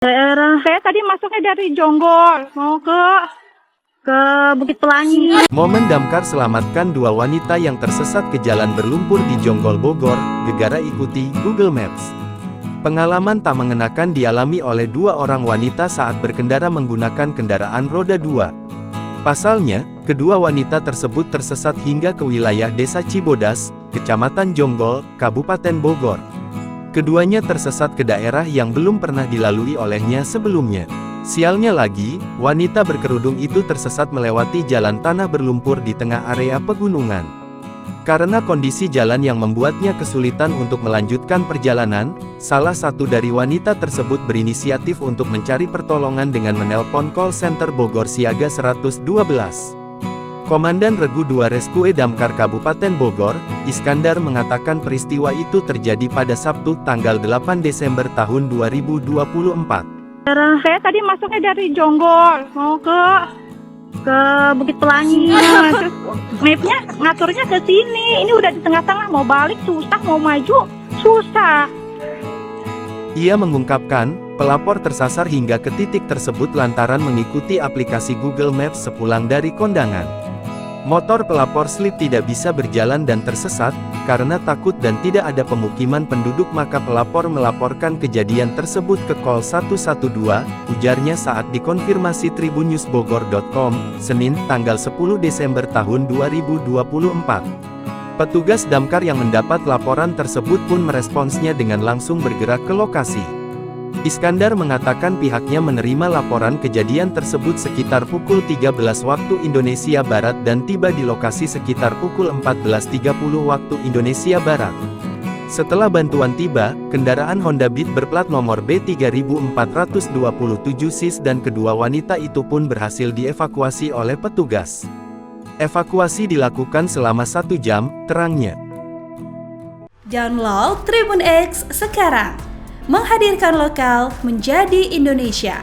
Daerah saya tadi masuknya dari Jonggol mau ke Bukit Pelangi. Momen damkar selamatkan dua wanita yang tersesat ke jalan berlumpur di Jonggol Bogor, gegara ikuti Google Maps. Pengalaman tak mengenakan dialami oleh dua orang wanita saat berkendara menggunakan kendaraan roda 2. Pasalnya, kedua wanita tersebut tersesat hingga ke wilayah Desa Cibodas, Kecamatan Jonggol, Kabupaten Bogor. Keduanya tersesat ke daerah yang belum pernah dilalui olehnya sebelumnya. Sialnya lagi, wanita berkerudung itu tersesat melewati jalan tanah berlumpur di tengah area pegunungan. Karena kondisi jalan yang membuatnya kesulitan untuk melanjutkan perjalanan, salah satu dari wanita tersebut berinisiatif untuk mencari pertolongan dengan menelpon call center Bogor Siaga 112. Komandan Regu 2 Reskue Damkar Kabupaten Bogor, Iskandar mengatakan peristiwa itu terjadi pada Sabtu tanggal 8 Desember tahun 2024. Daerah saya tadi masuknya dari Jonggol mau ke Bukit Pelangi. Terus mapnya ngaturnya ke sini. Ini udah di tengah-tengah, mau balik susah, mau maju susah. Ia mengungkapkan, pelapor tersasar hingga ke titik tersebut lantaran mengikuti aplikasi Google Maps sepulang dari kondangan. Motor pelapor slip tidak bisa berjalan dan tersesat, karena takut dan tidak ada pemukiman penduduk maka pelapor melaporkan kejadian tersebut ke call 112, ujarnya saat dikonfirmasi tribunnewsbogor.com, Senin, tanggal 10 Desember tahun 2024. Petugas damkar yang mendapat laporan tersebut pun meresponsnya dengan langsung bergerak ke lokasi. Iskandar mengatakan pihaknya menerima laporan kejadian tersebut sekitar pukul 13 waktu Indonesia Barat dan tiba di lokasi sekitar pukul 14.30 waktu Indonesia Barat. Setelah bantuan tiba, kendaraan Honda Beat berplat nomor B3427 SIS dan kedua wanita itu pun berhasil dievakuasi oleh petugas. Evakuasi dilakukan selama 1 jam, terangnya. Download Tribun X sekarang. Menghadirkan lokal menjadi Indonesia.